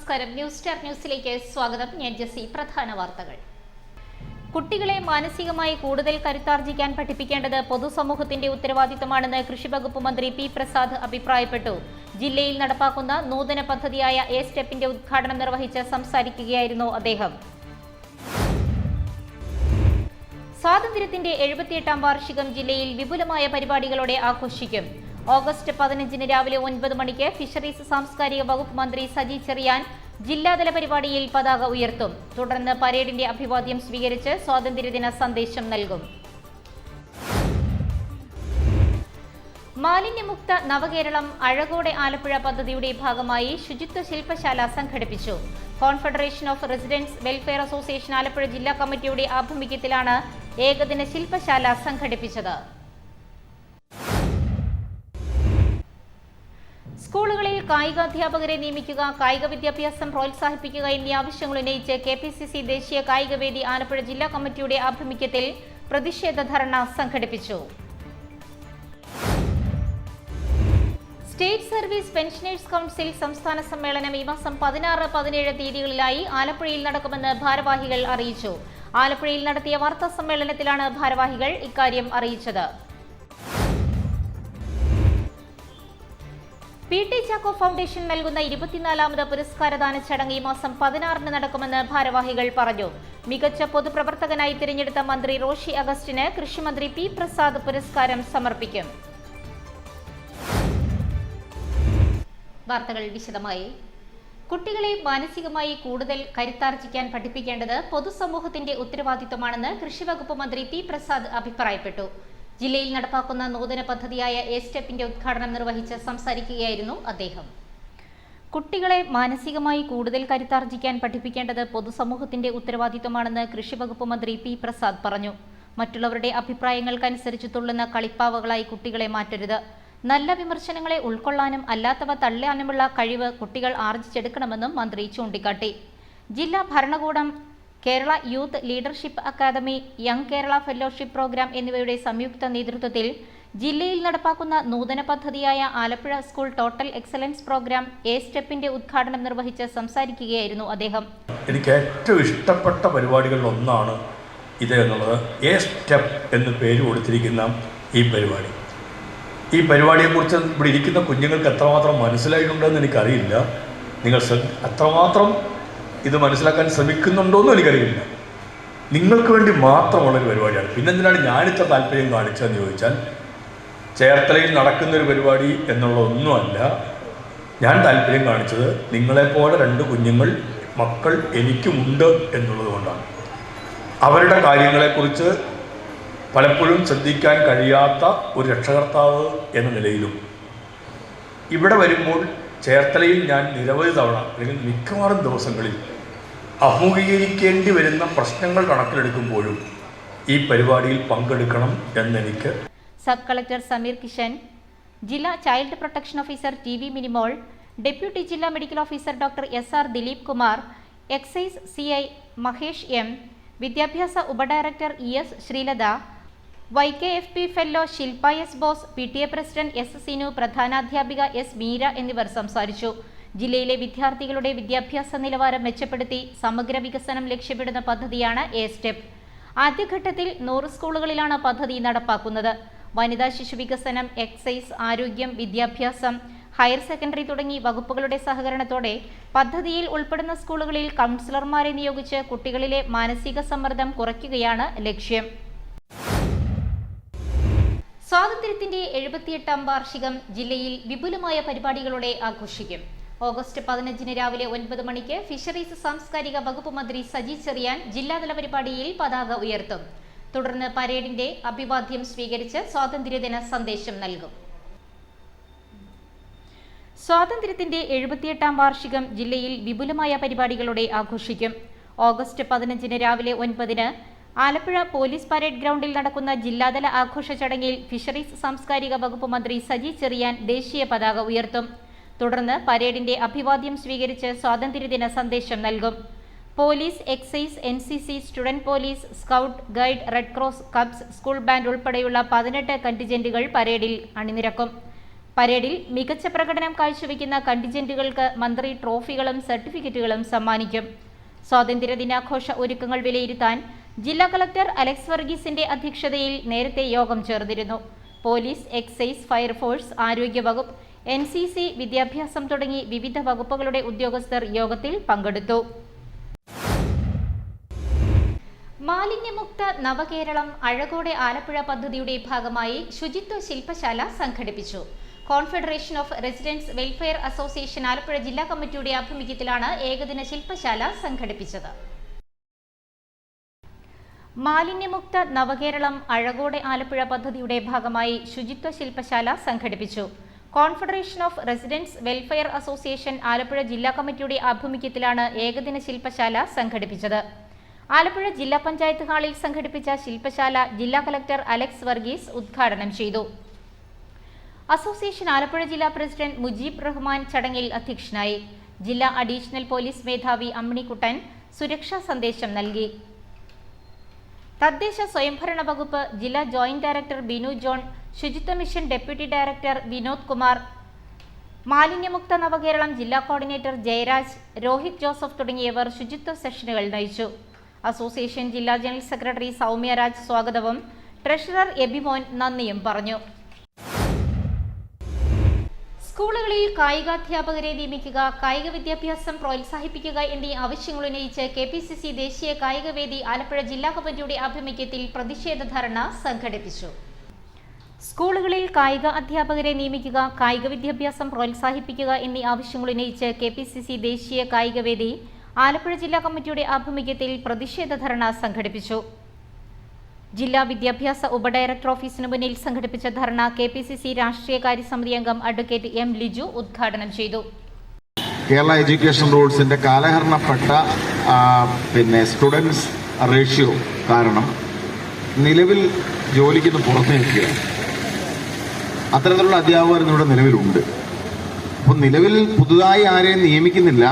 നമസ്കാരം. News star ന്യൂസിലേക്ക് സ്വാഗതം. ഞാൻ ജെസ്സി. പ്രധാന വാർത്തകൾ. കുട്ടികളെ മാനസികമായി കൂടുതൽ കരുത്താർജിക്കാൻ പഠിപ്പിക്കേണ്ടത് പൊതുസമൂഹത്തിന്റെ ഉത്തരവാദിത്തമാണെന്ന് കൃഷിവകുപ്പ് മന്ത്രി പി പ്രസാദ് അഭിപ്രായപ്പെട്ടു. ജില്ലയിൽ നടപ്പാക്കുന്ന നൂതന പദ്ധതിയായ എ സ്റ്റെപ്പിന്റെ ഉദ്ഘാടനം നിർവഹിച്ച് സംസാരിക്കുകയായിരുന്നു അദ്ദേഹം. സ്വാതന്ത്ര്യത്തിന്റെ 78ാം വാർഷികം ജില്ലയിൽ വിപുലമായ പരിപാടികളോടെ ആഘോഷിക്കും. ഓഗസ്റ്റ് 15 രാവിലെ 9 മണിക്ക് ഫിഷറീസ് സാംസ്കാരിക വകുപ്പ് മന്ത്രി സജി ചെറിയാൻ ജില്ലാതല പരിപാടിയിൽ പതാക ഉയർത്തും. തുടർന്ന് പരേഡിന്റെ അഭിവാദ്യം സ്വീകരിച്ച് സ്വാതന്ത്ര്യദിന സന്ദേശം നൽകും. മാലിന്യമുക്ത നവകേരളം അഴകോടെ ആലപ്പുഴ പദ്ധതിയുടെ ഭാഗമായി ശുചിത്വ ശില്പശാല സംഘടിപ്പിച്ചു. Confederation of residents welfare association Alappuzha ജില്ലാ കമ്മിറ്റിയുടെ ആഭിമുഖ്യത്തിലാണ് ഏകദിന ശില്പശാല സംഘടിപ്പിച്ചത്. സ്കൂളുകളിൽ കായികാധ്യാപകരെ നിയമിക്കുക, കായിക വിദ്യാഭ്യാസം പ്രോത്സാഹിപ്പിക്കുക എന്നീ ആവശ്യങ്ങൾ ഉന്നയിച്ച് KPCC ദേശീയ കായികവേദി ആലപ്പുഴ ജില്ലാ കമ്മിറ്റിയുടെ ആഭിമുഖ്യത്തിൽ പ്രതിഷേധ ധർണ സംഘടിപ്പിച്ചു. സ്റ്റേറ്റ് സർവീസ് പെൻഷനേഴ്സ് കൗൺസിൽ സംസ്ഥാന സമ്മേളനം ഈ മാസം 16, 17 തീയതികളിലായി ആലപ്പുഴയിൽ നടക്കുമെന്ന് ഭാരവാഹികൾ അറിയിച്ചു. ആലപ്പുഴയിൽ നടത്തിയ വാർത്താ സമ്മേളനത്തിലാണ് ഭാരവാഹികൾ ഇക്കാര്യം അറിയിച്ചത്. PT ചാക്കോ ഫൗണ്ടേഷൻ നൽകുന്ന 24ാമത് പുരസ്കാരദാന ചടങ്ങ് ഈ മാസം 16 നടക്കുമെന്ന് ഭാരവാഹികൾ പറഞ്ഞു. മികച്ച പൊതുപ്രവർത്തകനായി തിരഞ്ഞെടുത്ത മന്ത്രി റോഷി അഗസ്റ്റിന് കൃഷിമന്ത്രി പി പ്രസാദ് പുരസ്കാരം സമർപ്പിക്കും. വാർത്തകൾ വിശദമായി. കുട്ടികളെ മാനസികമായി കൂടുതൽ കരുത്താർജിക്കാൻ പഠിപ്പിക്കേണ്ടത് പൊതുസമൂഹത്തിന്റെ ഉത്തരവാദിത്തമാണെന്ന് കൃഷിവകുപ്പ് മന്ത്രി പി പ്രസാദ് അഭിപ്രായപ്പെട്ടു. ജില്ലയിൽ നടപ്പാക്കുന്ന നൂതന പദ്ധതിയായ എ സ്റ്റെപ്പിന്റെ ഉദ്ഘാടനം നിർവഹിച്ച് സംസാരിക്കുകയായിരുന്നു അദ്ദേഹം. കുട്ടികളെ മാനസികമായി കൂടുതൽ കരുത്താർജിക്കാൻ പഠിപ്പിക്കേണ്ടത് പൊതുസമൂഹത്തിന്റെ ഉത്തരവാദിത്തമാണെന്ന് കൃഷിവകുപ്പ് മന്ത്രി പി പ്രസാദ് പറഞ്ഞു. മറ്റുള്ളവരുടെ അഭിപ്രായങ്ങൾക്കനുസരിച്ച് തുള്ളുന്ന കളിപ്പാവകളായി കുട്ടികളെ മാറ്റരുത്. നല്ല വിമർശനങ്ങളെ ഉൾക്കൊള്ളാനും അല്ലാത്തവ തള്ളാനുമുള്ള കഴിവ് കുട്ടികൾ ആർജിച്ചെടുക്കണമെന്നും മന്ത്രി ചൂണ്ടിക്കാട്ടി. ജില്ലാ ഭരണകൂടം, Kerala youth leadership academy, young Kerala fellowship programme എന്നിവയുടെ സംയുക്ത നേതൃത്വത്തിൽ ജില്ലയിൽ നടപ്പാക്കുന്ന നൂതന പദ്ധതിയായ Alappuzha school total excellence programme A സ്റ്റെപ്പിന്റെ ഉദ്ഘാടനം നിർവഹിച്ച് സംസാരിക്കുകയായിരുന്നു അദ്ദേഹം. എനിക്ക് ഏറ്റവും ഇഷ്ടപ്പെട്ട പരിപാടികളിൽ ഒന്നാണ് ഇത് എന്നുള്ളത്. എ സ്റ്റെപ്പ് എന്ന് പേര് കൊടുത്തിരിക്കുന്ന ഈ പരിപാടി. ഈ പരിപാടിയെക്കുറിച്ച് ഇവിടെ ഇരിക്കുന്ന കുഞ്ഞുങ്ങൾക്ക് എത്രമാത്രം മനസ്സിലായിട്ടുണ്ടെന്ന് എനിക്കറിയില്ല. നിങ്ങൾ എത്രമാത്രം ഇത് മനസ്സിലാക്കാൻ ശ്രമിക്കുന്നുണ്ടോയെന്നും എനിക്കറിയില്ല. നിങ്ങൾക്ക് വേണ്ടി മാത്രമുള്ളൊരു പരിപാടിയാണ്. പിന്നെന്തിനാണ് ഞാനിത്ര താല്പര്യം കാണിച്ചതെന്ന് ചോദിച്ചാൽ, ചേർത്തലയിൽ നടക്കുന്നൊരു പരിപാടി എന്നുള്ളതൊന്നുമല്ല. ഞാൻ താല്പര്യം കാണിച്ചത് നിങ്ങളെപ്പോലെ 2 മക്കൾ എനിക്കുമുണ്ട് എന്നുള്ളത് കൊണ്ടാണ്. അവരുടെ കാര്യങ്ങളെക്കുറിച്ച് പലപ്പോഴും ശ്രദ്ധിക്കാൻ കഴിയാത്ത ഒരു രക്ഷകർത്താവ് എന്ന നിലയിലും ഇവിടെ വരുമ്പോൾ ചേർത്തലയിൽ ഞാൻ നിരവധി തവണ അല്ലെങ്കിൽ മിക്കവാറും ദിവസങ്ങളിൽ അഭിമുഖീകരിക്കേണ്ടി വരുന്ന പ്രശ്നങ്ങൾ കണക്കിലെടുക്കുമ്പോഴും ഈ പരിപാടിയിൽ പങ്കെടുക്കണം എന്നെനിക്ക്. സബ് കളക്ടർ സമീർ കിഷൻ, ജില്ലാ child protection officer TV Minimol, deputy ജില്ലാ medical officer doctor SR Dileep Kumar, excise CI Mahesh M, വിദ്യാഭ്യാസ ഉപഡയറക്ടർ ES Sreelatha, YKFP fellow Shilpa S Bose, PTA president S Sinu, പ്രധാനാധ്യാപിക S മീര എന്നിവർ സംസാരിച്ചു. ജില്ലയിലെ വിദ്യാർത്ഥികളുടെ വിദ്യാഭ്യാസ നിലവാരം മെച്ചപ്പെടുത്തി സമഗ്ര വികസനം ലക്ഷ്യമിടുന്ന പദ്ധതിയാണ് എ സ്റ്റെപ്പ്. ആദ്യഘട്ടത്തിൽ 100 സ്കൂളുകളിലാണ് പദ്ധതി നടപ്പാക്കുന്നത്. വനിതാ ശിശു വികസനം, എക്സൈസ്, ആരോഗ്യം, വിദ്യാഭ്യാസം, ഹയർ സെക്കൻഡറി തുടങ്ങി വകുപ്പുകളുടെ സഹകരണത്തോടെ പദ്ധതിയിൽ ഉൾപ്പെടുന്ന സ്കൂളുകളിൽ കൗൺസിലർമാരെ നിയോഗിച്ച് കുട്ടികളിലെ മാനസിക സമ്മർദ്ദം കുറയ്ക്കുകയാണ് ലക്ഷ്യം. സ്വാതന്ത്ര്യത്തിന്റെ 78ാം വാർഷികം ജില്ലയിൽ വിപുലമായ പരിപാടികളോടെ ആഘോഷിക്കും. ഓഗസ്റ്റ് 15 രാവിലെ 9 മണിക്ക് ഫിഷറീസ് സാംസ്കാരിക വകുപ്പ് മന്ത്രി സജി ചെറിയാൻ ജില്ലാതല പരിപാടിയിൽ പതാക ഉയർത്തും. തുടർന്ന് പരേഡിന്റെ അഭിവാദ്യം സ്വീകരിച്ച് സ്വാതന്ത്ര്യദിന സന്ദേശം നൽകും. സ്വാതന്ത്ര്യത്തിന്റെ 78ാം വാർഷികം ജില്ലയിൽ വിപുലമായ പരിപാടികളോടെ ആഘോഷിക്കും. ഓഗസ്റ്റ് 15 രാവിലെ 9 ആലപ്പുഴ പോലീസ് പരേഡ് ഗ്രൗണ്ടിൽ നടക്കുന്ന ജില്ലാതല ആഘോഷ ചടങ്ങിൽ ഫിഷറീസ് സാംസ്കാരിക വകുപ്പ് മന്ത്രി സജി ചെറിയാൻ ദേശീയ പതാക ഉയർത്തും. തുടർന്ന് പരേഡിന്റെ അഭിവാദ്യം സ്വീകരിച്ച് സ്വാതന്ത്ര്യദിന സന്ദേശം നൽകും. Police, excise, NCC, student police, scout, guide, red cross, cubs, school band ഉൾപ്പെടെയുള്ള 18 കണ്ടിജന്റുകൾ പരേഡിൽ അണിനിരക്കും. പരേഡിൽ മികച്ച പ്രകടനം കാഴ്ചവെക്കുന്ന കണ്ടിജന്റുകൾക്ക് മന്ത്രി ട്രോഫികളും സർട്ടിഫിക്കറ്റുകളും സമ്മാനിക്കും. സ്വാതന്ത്ര്യദിനാഘോഷ ഒരുക്കങ്ങൾ വിലയിരുത്താൻ ജില്ലാ കളക്ടർ അലക്സ് വർഗീസിന്റെ അധ്യക്ഷതയിൽ നേരത്തെ യോഗം ചേർന്നിരുന്നു. പോലീസ്, എക്സൈസ്, ഫയർഫോഴ്സ്, ആരോഗ്യവകുപ്പ്, NCC, വിദ്യാഭ്യാസം തുടങ്ങി വിവിധ വകുപ്പുകളുടെ ഉദ്യോഗസ്ഥർ യോഗത്തിൽ പങ്കെടുത്തു. മാലിന്യമുക്ത നവകേരളം അഴകോടെ ആലപ്പുഴ പദ്ധതിയുടെ ഭാഗമായി ശുചിത്വ ശില്പശാല സംഘടിപ്പിച്ചു. Confederation of residents welfare association Alappuzha ജില്ലാ കമ്മിറ്റിയുടെ ആഭിമുഖ്യത്തിലാണ് ഏകദിന ശില്പശാല സംഘടിപ്പിച്ചത്. മാലിന്യമുക്ത നവകേരളം അഴകോടെ ആലപ്പുഴ പദ്ധതിയുടെ ഭാഗമായി ശുചിത്വ ശില്പശാല സംഘടിപ്പിച്ചു. Confederation of residents welfare association Alappuzha ജില്ലാ കമ്മിറ്റിയുടെ ആഭിമുഖ്യത്തിലാണ് ഏകദിന ശില്പശാല സംഘടിപ്പിച്ചത്. ആലപ്പുഴ ജില്ലാ പഞ്ചായത്ത് ഹാളിൽ സംഘടിപ്പിച്ച ശില്പശാല ജില്ലാ കളക്ടർ അലക്സ് വർഗീസ് ഉദ്ഘാടനം ചെയ്തു. അസോസിയേഷൻ ആലപ്പുഴ ജില്ലാ പ്രസിഡന്റ് മുജീബ് റഹ്മാൻ ചടങ്ങിൽ അധ്യക്ഷനായി. ജില്ലാ അഡീഷണൽ പോലീസ് മേധാവി അമ്മിണിക്കുട്ടൻ സുരക്ഷാ സന്ദേശം നൽകി. തദ്ദേശ സ്വയംഭരണ വകുപ്പ് ജില്ലാ ജോയിന്റ് ഡയറക്ടർ ബിനു ജോൺ, ശുചിത്വ mission deputy director Vinod Kumar, മാലിന്യമുക്ത നവകേരളം ജില്ലാ കോർഡിനേറ്റർ ജയരാജ്, രോഹിത് ജോസഫ് തുടങ്ങിയവർ ശുചിത്വ സെഷനുകൾ നയിച്ചു. അസോസിയേഷൻ ജില്ലാ ജനറൽ സെക്രട്ടറി സൗമ്യ രാജ് സ്വാഗതവും ട്രഷറർ എബിമോൻ നന്ദിയും പറഞ്ഞു. സ്കൂളുകളിൽ കായികാധ്യാപകരെ നിയമിക്കുക, കായിക വിദ്യാഭ്യാസം പ്രോത്സാഹിപ്പിക്കുക എന്നീ ആവശ്യങ്ങൾ ഉന്നയിച്ച് KPCC ദേശീയ കായികവേദി ആലപ്പുഴ ജില്ലാ കമ്മിറ്റിയുടെ ആഭിമുഖ്യത്തിൽ പ്രതിഷേധ ധർണ സംഘടിപ്പിച്ചു. സ്കൂളുകളിൽ കായിക അധ്യാപകരെ നിയമിക്കുക, കായിക വിദ്യാഭ്യാസം പ്രോത്സാഹിപ്പിക്കുക എന്നീ ആവശ്യങ്ങൾ ഉന്നയിച്ച് KPCC ദേശീയ കായികവേദി ആലപ്പുഴ ജില്ലാ കമ്മിറ്റിയുടെ ആഭിമുഖ്യത്തിൽ പ്രതിഷേധ ധർണ സംഘടിപ്പിച്ചു. ജില്ലാ വിദ്യാഭ്യാസ ഉപഡയറക്ടർ ഓഫീസിന് മുന്നിൽ സംഘടിപ്പിച്ച ധർണ KPCC രാഷ്ട്രീയകാര്യ സമിതി അംഗം അഡ്വക്കേറ്റ് M. ലിജു ഉദ്ഘാടനം ചെയ്തു. കേരള എഡ്യൂക്കേഷൻ റൂൾസിന്റെ കാലഹരണപ്പെട്ട സ്റ്റുഡൻസ് റേഷ്യോ കാരണം നിലവിൽ ജോലിക്ക് പുറത്തു നിൽക്കുക അത്തരത്തിലുള്ള അധ്യാപകർ ഇവിടെ നിലവിലുണ്ട്. അപ്പോൾ നിലവിൽ പുതുതായി ആരെയും നിയമിക്കുന്നില്ല.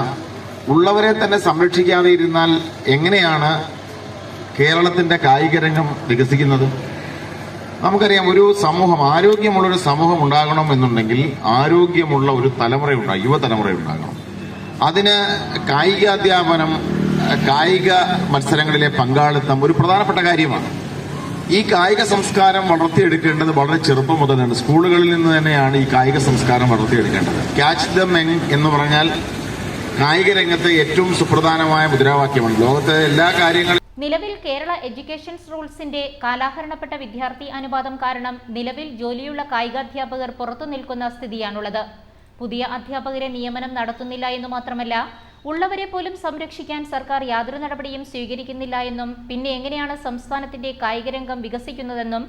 ഉള്ളവരെ തന്നെ സംരക്ഷിക്കാതെ ഇരുന്നാൽ എങ്ങനെയാണ് കേരളത്തിന്റെ കായിക രംഗം വികസിക്കുന്നത്? നമുക്കറിയാം, ഒരു സമൂഹം, ആരോഗ്യമുള്ളൊരു സമൂഹം ഉണ്ടാകണം എന്നുണ്ടെങ്കിൽ ആരോഗ്യമുള്ള ഒരു തലമുറയുണ്ടാകും, യുവതലമുറയുണ്ടാകണം. അതിന് കായികാധ്യാപനം, കായിക മത്സരങ്ങളിലെ പങ്കാളിത്തം ഒരു പ്രധാനപ്പെട്ട കാര്യമാണ്. ഈ കായിക സംസ്കാരം വളർത്തിയെടുക്കേണ്ടത് വളരെ ചെറുപ്പം മുതലാണ്. സ്കൂളുകളിൽ നിന്ന് തന്നെയാണ് ഈ കായിക സംസ്കാരം വളർത്തിയെടുക്കേണ്ടത്. ക്യാച്ച് ദ യങ് എന്ന് പറഞ്ഞാൽ കായിക രംഗത്തെ ഏറ്റവും സുപ്രധാനമായ മുദ്രാവാക്യമാണ്. ലോകത്തെ എല്ലാ കാര്യങ്ങളും നിലവിൽ കേരള എഡ്യൂക്കേഷൻ റൂൾസിന്റെ കാലാഹരണപ്പെട്ട വിദ്യാർത്ഥി അനുപാതം കാരണം നിലവിൽ ജോലിയുള്ള കായികാധ്യാപകർ പുറത്തു നിൽക്കുന്ന സ്ഥിതിയാണുള്ളത്. പുതിയ അധ്യാപകരെ നിയമനം നടത്തുന്നില്ല എന്നു മാത്രമല്ല, ഉള്ളവരെ പോലും സംരക്ഷിക്കാൻ സർക്കാർ യാതൊരു നടപടിയും സ്വീകരിക്കുന്നില്ല എന്നും പിന്നെ എങ്ങനെയാണ് സംസ്ഥാനത്തിന്റെ കായികരംഗം വികസിക്കുന്നതെന്നും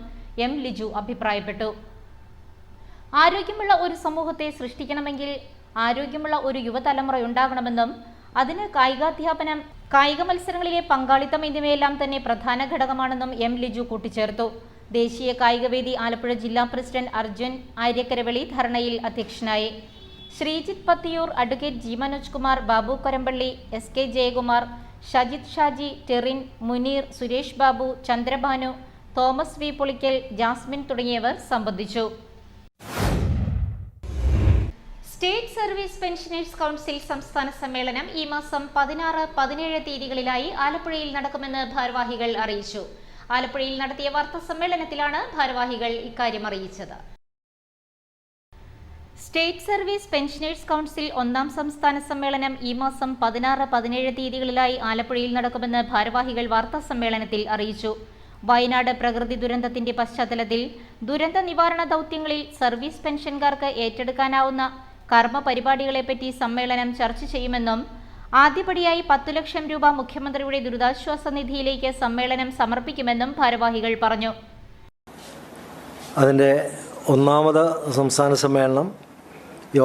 M. ലിജു അഭിപ്രായപ്പെട്ടു. ആരോഗ്യമുള്ള ഒരു സമൂഹത്തെ സൃഷ്ടിക്കണമെങ്കിൽ ആരോഗ്യമുള്ള ഒരു യുവതലമുറ ഉണ്ടാകണമെന്നും അതിന് കായികാധ്യാപനം, കായിക മത്സരങ്ങളിലെ പങ്കാളിത്തം എന്നിവയെല്ലാം തന്നെ പ്രധാന ഘടകമാണെന്നും M. ലിജു കൂട്ടിച്ചേർത്തു. ദേശീയ കായികവേദി ആലപ്പുഴ ജില്ലാ പ്രസിഡന്റ് അർജുൻ ആര്യക്കരവളി ധർണയിൽ അധ്യക്ഷനായി. Sreejith Pathiyoor, advocate G. Manoj Kumar, Babu Korampally, SK Jayakumar, Shajith Shaji, Terin, Muneer, Suresh Babu, Chandrabhanu, Thomas V. Pulickal, Jasmine തുടങ്ങിയവർ സംബന്ധിച്ചു. സ്റ്റേറ്റ് സർവീസ് പെൻഷനേഴ്സ് കൗൺസിൽ സംസ്ഥാന സമ്മേളനം ഈ മാസം 16, 17 തീയതികളിലായി ആലപ്പുഴയിൽ നടക്കുമെന്ന് ഭാരവാഹികൾ അറിയിച്ചു. ആലപ്പുഴയിൽ നടത്തിയ വാർത്താ സമ്മേളനത്തിലാണ് ഭാരവാഹികൾ ഇക്കാര്യം അറിയിച്ചത്. സ്റ്റേറ്റ് സർവീസ് പെൻഷനേഴ്സ് കൗൺസിൽ 1ാം സംസ്ഥാന സമ്മേളനം ഈ മാസം 16, 17 തീയതികളിലായി ആലപ്പുഴയിൽ നടക്കുമെന്ന് ഭാരവാഹികൾ വാർത്താ സമ്മേളനത്തിൽ അറിയിച്ചു. വയനാട് പ്രകൃതി ദുരന്തത്തിന്റെ പശ്ചാത്തലത്തിൽ ദുരന്ത നിവാരണ ദൗത്യങ്ങളിൽ സർവീസ് പെൻഷൻകാർക്ക് ഏറ്റെടുക്കാനാവുന്ന കർമ്മ പരിപാടികളെപ്പറ്റി സമ്മേളനം ചർച്ച ചെയ്യുമെന്നും ആദ്യപടിയായി 10 ലക്ഷം രൂപ മുഖ്യമന്ത്രിയുടെ ദുരിതാശ്വാസ നിധിയിലേക്ക് സമ്മേളനം സമർപ്പിക്കുമെന്നും ഭാരവാഹികൾ പറഞ്ഞു. അതിൻ്റെ 1ാമത് സംസ്ഥാന സമ്മേളനം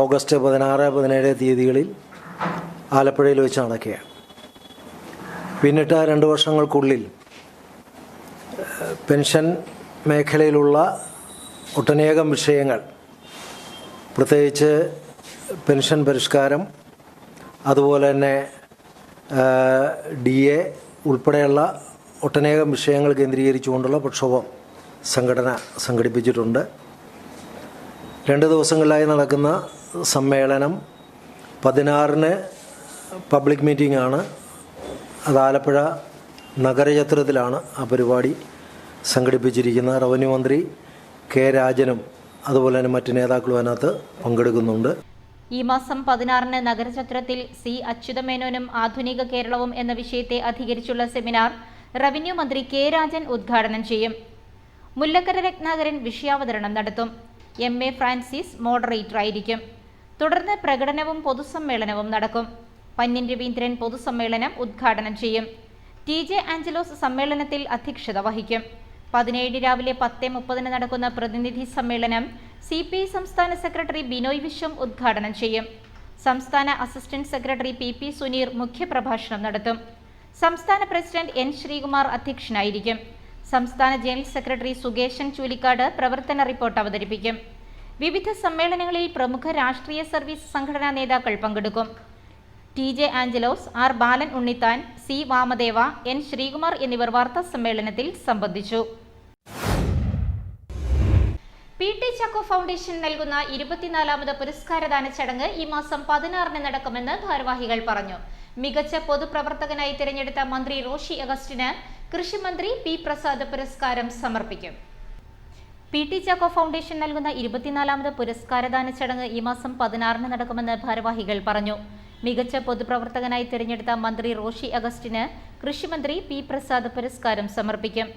ഓഗസ്റ്റ് 16, 17 തീയതികളിൽ ആലപ്പുഴയിൽ വെച്ച് നടക്കുകയാണ്. പിന്നിട്ട 2 വർഷങ്ങൾക്കുള്ളിൽ പെൻഷൻ മേഖലയിലുള്ള ഒട്ടനേകം വിഷയങ്ങൾ, പ്രത്യേകിച്ച് പെൻഷൻ പരിഷ്കാരം, അതുപോലെ തന്നെ DA ഉൾപ്പെടെയുള്ള ഒട്ടനേകം വിഷയങ്ങൾ കേന്ദ്രീകരിച്ചുകൊണ്ടുള്ള പ്രക്ഷോഭം സംഘടന സംഘടിപ്പിച്ചിട്ടുണ്ട്. 2 ദിവസങ്ങളിലായി നടക്കുന്ന സമ്മേളനം 16-ന് പബ്ലിക് മീറ്റിംഗ് ആണ്. അത് ആലപ്പുഴ നഗരചത്രത്തിലാണ് ആ പരിപാടി സംഘടിപ്പിച്ചിരിക്കുന്നത്. റവന്യൂ മന്ത്രി കെ രാജനും അതുപോലെ തന്നെ മറ്റ് നേതാക്കളും അതിനകത്ത് പങ്കെടുക്കുന്നുണ്ട്. ഈ മാസം 16-ന് നഗരചത്രത്തിൽ സി അച്യുതമേനോനും ആധുനിക കേരളവും എന്ന വിഷയത്തെ അധികരിച്ചുള്ള സെമിനാർ റവന്യൂ മന്ത്രി കെ രാജൻ ഉദ്ഘാടനം ചെയ്യും. മുല്ലക്കര രത്നാകരൻ വിഷയാവതരണം നടത്തും. MA ഫ്രാൻസിസ് മോഡറേറ്റർ ആയിരിക്കും. തുടർന്ന് പ്രകടനവും പൊതുസമ്മേളനവും നടക്കും. പന്ന്യൻ രവീന്ദ്രൻ പൊതുസമ്മേളനം ഉദ്ഘാടനം ചെയ്യും. TJ ആഞ്ചലോസ് സമ്മേളനത്തിൽ അധ്യക്ഷത വഹിക്കും. 17 രാവിലെ 10:30 നടക്കുന്ന പ്രതിനിധി സമ്മേളനം CPI സംസ്ഥാന സെക്രട്ടറി ബിനോയ് വിശ്വം ഉദ്ഘാടനം ചെയ്യും. സംസ്ഥാന അസിസ്റ്റന്റ് സെക്രട്ടറി PP സുനീർ മുഖ്യപ്രഭാഷണം നടത്തും. സംസ്ഥാന പ്രസിഡന്റ് N ശ്രീകുമാർ അധ്യക്ഷനായിരിക്കും. സംസ്ഥാന ജനറൽ സെക്രട്ടറി സുകേശൻ ചൂലിക്കാട് പ്രവർത്തന റിപ്പോർട്ട് അവതരിപ്പിക്കും. വിവിധ സമ്മേളനങ്ങളിൽ പ്രമുഖ രാഷ്ട്രീയ സർവീസ് സംഘടനാ നേതാക്കൾ പങ്കെടുക്കും. TJ ആഞ്ചലോസ്, R ബാലൻ ഉണ്ണിത്താൻ, C വാമദേവ, N ശ്രീകുമാർ എന്നിവർ വാർത്താ സമ്മേളനത്തിൽ സംബന്ധിച്ചു. PT ചാക്കോ ഫൗണ്ടേഷൻ നൽകുന്ന 24ാമത് പുരസ്കാരദാന ചടങ്ങ് ഈ മാസം 16-ന് നടക്കുമെന്ന് ഭാരവാഹികൾ പറഞ്ഞു. മികച്ച പൊതുപ്രവർത്തകനായി തിരഞ്ഞെടുത്ത മന്ത്രി റോഷി അഗസ്റ്റിന് കൃഷിമന്ത്രി P പ്രസാദ് പുരസ്കാരം സമർപ്പിക്കും. PT ചാക്കോ ഫൗണ്ടേഷൻ നൽകുന്ന 24ാമത് പുരസ്കാരദാന ചടങ്ങ് ഈ മാസം 16-ന് നടക്കുമെന്ന് ഭാരവാഹികൾ പറഞ്ഞു. മികച്ച പൊതുപ്രവർത്തകനായി തിരഞ്ഞെടുത്ത മന്ത്രി റോഷി അഗസ്റ്റിന് കൃഷിമന്ത്രി P പ്രസാദ് പുരസ്കാരം സമർപ്പിക്കും.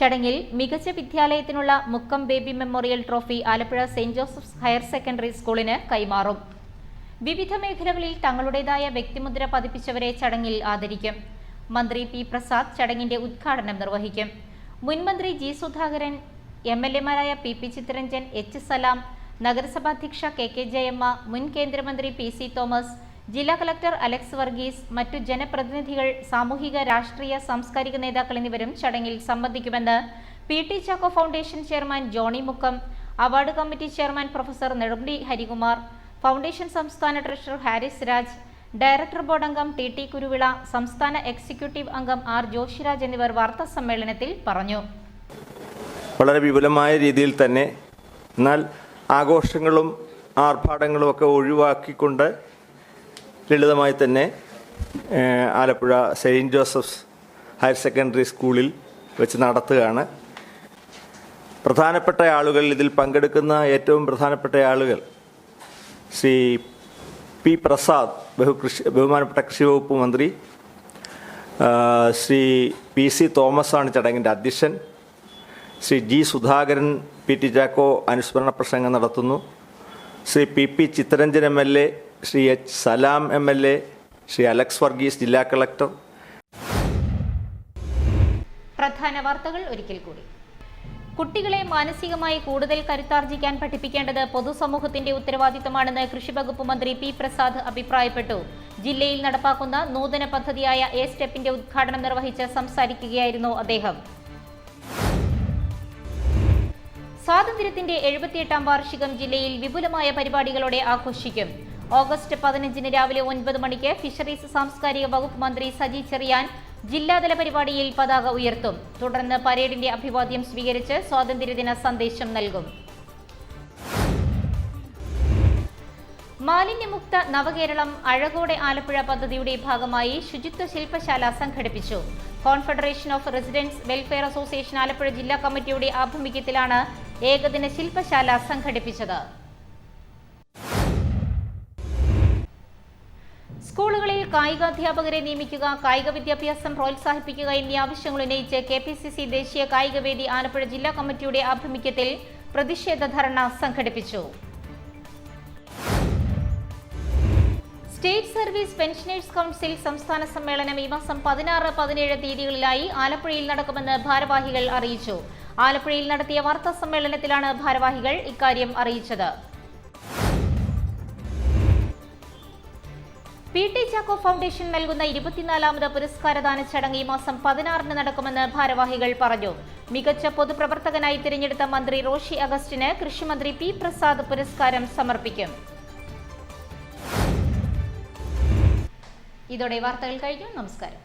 ചടങ്ങിൽ മികച്ച വിദ്യാലയത്തിനുള്ള Mukkam Baby memorial trophy Alappuzha Saint Joseph's higher secondary സ്കൂളിന് കൈമാറും. വിവിധ മേഖലകളിൽ തങ്ങളുടേതായ വ്യക്തിമുദ്ര പതിപ്പിച്ചവരെ ചടങ്ങിൽ ആദരിക്കും. മന്ത്രി P പ്രസാദ് ചടങ്ങിന്റെ ഉദ്ഘാടനം നിർവഹിക്കും. മുൻമന്ത്രി G Sudhakaran, MLA-മാരായ PP Chittaranjan, H സലാം, നഗരസഭാധ്യക്ഷ KK ജയമ്മ, മുൻ കേന്ദ്രമന്ത്രി PC തോമസ്, ജില്ലാ കളക്ടർ അലക്സ് വർഗീസ്, മറ്റു ജനപ്രതിനിധികൾ, സാമൂഹിക രാഷ്ട്രീയ സാംസ്കാരിക നേതാക്കൾ എന്നിവരും ചടങ്ങിൽ സംബന്ധിക്കുമെന്ന് PT Chacko foundation chairman Johnny Mukkam, award committee chairman professor Nedumudi Harikumar, foundation സംസ്ഥാന treasurer Harris Raj, director board അംഗം TT കുരുവിള, സംസ്ഥാന എക്സിക്യൂട്ടീവ് അംഗം R ജോഷിരാജ് എന്നിവർ വാർത്താ സമ്മേളനത്തിൽ പറഞ്ഞു. വളരെ വിപുലമായ രീതിയിൽ തന്നെ, എന്നാൽ ആഘോഷങ്ങളും ആർഭാടങ്ങളും ഒക്കെ ഒഴിവാക്കിക്കൊണ്ട് ലളിതമായി തന്നെ Alappuzha saint Joseph's higher secondary സ്കൂളിൽ വെച്ച് നടത്തുകയാണ്. പ്രധാനപ്പെട്ട ആളുകൾ, ഇതിൽ പങ്കെടുക്കുന്ന ഏറ്റവും പ്രധാനപ്പെട്ട ആളുകൾ ശ്രീ P പ്രസാദ്, ബഹുമാനപ്പെട്ട കൃഷി വകുപ്പ് മന്ത്രി, ശ്രീ PC തോമസ് ആണ് ചടങ്ങിൻ്റെ അധ്യക്ഷൻ, ശ്രീ G സുധാകരൻ PT ചാക്കോ അനുസ്മരണ പ്രസംഗം നടത്തുന്നു, Shri PP Chittaranjan MLA, Shri H സലാം MLA, ശ്രീ അലക്സ് വർഗീസ് ജില്ലാ കളക്ടർ. പ്രധാന വാർത്തകൾ ഒരിക്കൽ കൂടി. കുട്ടികളെ മാനസികമായി കൂടുതൽ കരുത്താർജിക്കാൻ പഠിപ്പിക്കേണ്ടത് പൊതുസമൂഹത്തിന്റെ ഉത്തരവാദിത്തമാണെന്ന് കൃഷിവകുപ്പ് മന്ത്രി P പ്രസാദ് അഭിപ്രായപ്പെട്ടു. ജില്ലയിൽ നടപ്പാക്കുന്ന നൂതന പദ്ധതിയായ സ്റ്റെപ്പിന്റെ ഉദ്ഘാടനം നിർവഹിച്ച് സംസാരിക്കുകയായിരുന്നു അദ്ദേഹം. സ്വാതന്ത്ര്യത്തിന്റെ 78ാം വാർഷികം ജില്ലയിൽ വിപുലമായ പരിപാടികളോടെ ആഘോഷിക്കും. ഓഗസ്റ്റ് 15-ന് രാവിലെ 9 മണിക്ക് ഫിഷറീസ് സാംസ്കാരിക വകുപ്പ് മന്ത്രി സജി ചെറിയാൻ ജില്ലാതല പരിപാടിയിൽ പതാക ഉയർത്തും. തുടർന്ന് പരേഡിന്റെ അഭിവാദ്യം സ്വീകരിച്ച് സ്വാതന്ത്ര്യദിന സന്ദേശം നൽകും. മാലിന്യമുക്ത നവകേരളം അഴകോടെ ആലപ്പുഴ പദ്ധതിയുടെ ഭാഗമായി ശുചിത്വ ശില്പശാല സംഘടിപ്പിച്ചു. Confederation of residents welfare association Alappuzha ജില്ലാ കമ്മിറ്റിയുടെ ആഭിമുഖ്യത്തിലാണ് ഏകദിന ശില്പശാല സംഘടിപ്പിച്ചത്. സ്കൂളുകളിൽ കായികാധ്യാപകരെ നിയമിക്കുക, കായിക വിദ്യാഭ്യാസം പ്രോത്സാഹിപ്പിക്കുക എന്നീ ആവശ്യങ്ങൾ ഉന്നയിച്ച് KPCC ദേശീയ കായികവേദി ആലപ്പുഴ ജില്ലാ കമ്മിറ്റിയുടെ ആഭിമുഖ്യത്തിൽ പ്രതിഷേധ ധർണ സംഘടിപ്പിച്ചു. സ്റ്റേറ്റ് സർവീസ് പെൻഷനേഴ്സ് കൗൺസിൽ സംസ്ഥാന സമ്മേളനം ഈ മാസം 16, 17 തീയതികളിലായി ആലപ്പുഴയിൽ നടക്കുമെന്ന് ഭാരവാഹികൾ അറിയിച്ചു. ആലപ്പുഴയിൽ നടത്തിയ വാർത്താ സമ്മേളനത്തിലാണ് ഭാരവാഹികൾ ഇക്കാര്യം അറിയിച്ചത്. PT ചാക്കോ ഫൗണ്ടേഷൻ നൽകുന്ന 24ാമത് പുരസ്കാരദാന ചടങ്ങ് ഈ മാസം 16-ന് നടക്കുമെന്ന് ഭാരവാഹികൾ പറഞ്ഞു. മികച്ച പൊതുപ്രവർത്തകനായി തിരഞ്ഞെടുത്ത മന്ത്രി റോഷി അഗസ്റ്റിന് കൃഷിമന്ത്രി P പ്രസാദ് പുരസ്കാരം സമർപ്പിക്കും. ഇതോടെ വാർത്തകൾ കഴിഞ്ഞു. നമസ്കാരം.